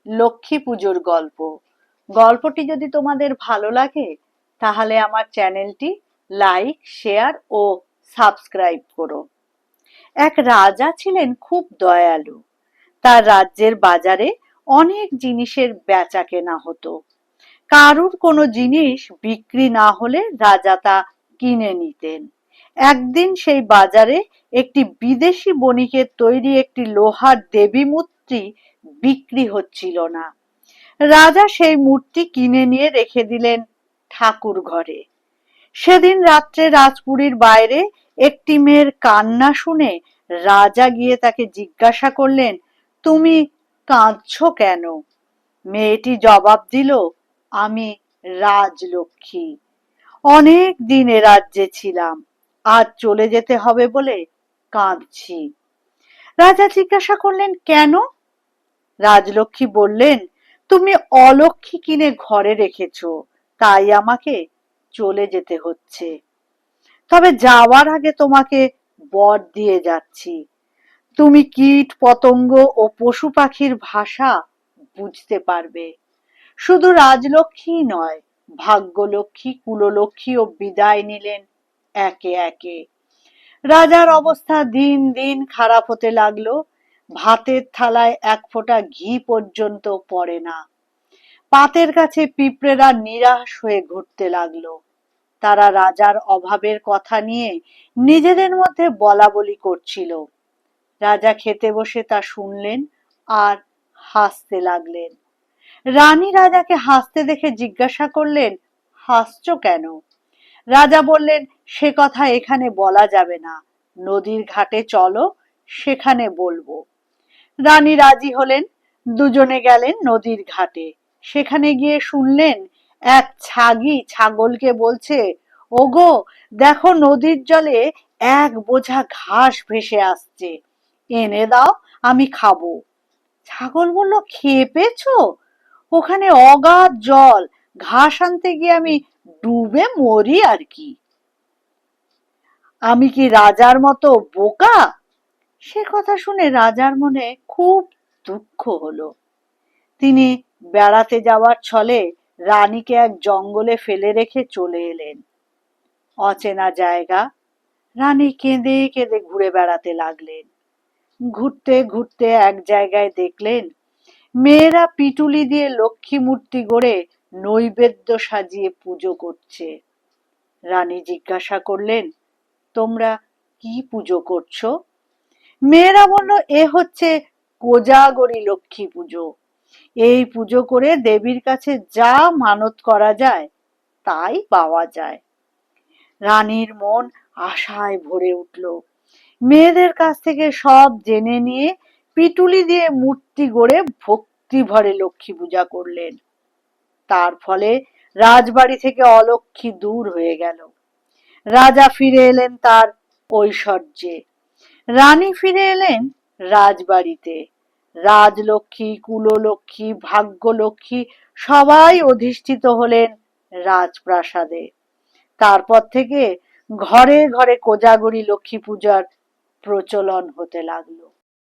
লক্ষ্মী পুজোর গল্প। গল্পটি যদি তোমাদের ভালো লাগে তাহলে আমার চ্যানেলটি লাইক, শেয়ার ও সাবস্ক্রাইব করো। এক রাজা ছিলেন খুব দয়ালু। তার রাজ্যের বাজারে অনেক জিনিসের বেচা কেনা হতো। কারুর কোনো জিনিস বিক্রি না হলে রাজা তা কিনে নিতেন। একদিন সেই বাজারে একটি বিদেশি বণিকের তৈরি একটি লোহার দেবী মূর্তি বিক্রি হচ্ছিল না। রাজা সেই মূর্তি কিনে নিয়ে রেখে দিলেন ঠাকুর ঘরে। সেদিন রাত্রে রাজপুরীর বাইরে একটি মেয়ের কান্না শুনে রাজা গিয়ে তাকে জিজ্ঞাসা করলেন, তুমি কাঁদছো কেন? মেয়েটি জবাব দিল, আমি রাজলক্ষ্মী। অনেক দিন এ রাজ্যে ছিলাম, আজ চলে যেতে হবে বলে কাঁদছি। রাজা জিজ্ঞাসা করলেন, কেন? রাজলক্ষ্মী বললেন, তুমি অলক্ষ্মী কিনে ঘরে রেখেছো, তাই আমাকে চলে যেতে হচ্ছে। তবে যাওয়ার আগে তোমাকে বর দিয়ে যাচ্ছি, তুমি কীট পতঙ্গ ও পশু পাখির ভাষা বুঝতে পারবে। শুধু রাজলক্ষ্মী নয়, ভাগ্যলক্ষ্মী, কুললক্ষ্মী ও বিদায় নিলেন একে একে। রাজার অবস্থা দিন দিন খারাপ হতে লাগলো। ভাতের থালায় এক ফোঁটা ঘি পর্যন্ত পড়ে না। পাতের কাছে পিঁপড়েরা নিরাশ হয়ে ঘুরতে লাগলো। তারা রাজার অভাবের কথা নিয়ে নিজেদের মধ্যে বলাবলি করছিল। রাজা খেতে বসে তা শুনলেন আর হাসতে লাগলেন। রানী রাজাকে হাসতে দেখে জিজ্ঞাসা করলেন, হাসছো কেন? রাজা বললেন, সে কথা এখানে বলা যাবে না, নদীর ঘাটে চলো, সেখানে বলবো। রানী রাজি হলেন। দুজনে গেলেন নদীর ঘাটে। সেখানে গিয়ে শুনলেন এক ছাগি ছাগলকে বলছে, ওগো, দেখো নদীর জলে এক বোঝা ঘাস ভেসে আসছে, এনে দাও, আমি খাবো। ছাগল বলল, খেয়ে পেয়েছো? ওখানে অগাধ জল, ঘাস আনতে গিয়ে আমি ডুবে মরি আর কি। আমি কি রাজার মতো বোকা? সে কথা শুনে রাজার মনে খুব দুঃখ হলো। তিনি বেড়াতে যাওয়ার ছলে রানীকে এক জঙ্গলে ফেলে রেখে চলে এলেন। অচেনা জায়গা। রানী কেঁদে কেঁদে ঘুরে বেড়াতে লাগলেন। ঘুরতে ঘুরতে এক জায়গায় দেখলেন মেয়েরা পিটুলি দিয়ে লক্ষ্মী মূর্তি গড়ে নৈবেদ্য সাজিয়ে পুজো করছে। রানী জিজ্ঞাসা করলেন, তোমরা কি পুজো করছো? মেয়েরা বলল, এ হচ্ছে কোজাগরী লক্ষ্মী পুজো। এই পুজো করে দেবীর কাছে যা মানত করা যায় তাই পাওয়া যায়। রানীর মন আশায় ভরে উঠল। মেয়েদের কাছ থেকে সব জেনে নিয়ে পিটুলি দিয়ে মূর্তি গড়ে ভক্তি ভরে লক্ষ্মী পূজা করলেন। তার ফলে রাজবাড়ি থেকে অলক্ষ্মী দূর হয়ে গেল। রাজা ফিরে এলেন তার ঐশ্বর্যে। রানী ফিরে এলেন রাজবাড়িতে। রাজলক্ষ্মী, কুললক্ষ্মী, ভাগ্যলক্ষ্মী সবাই অধিষ্ঠিত হলেন রাজপ্রাসাদে। তারপর থেকে ঘরে ঘরে কোজাগরী লক্ষ্মী পূজার প্রচলন হতে লাগলো।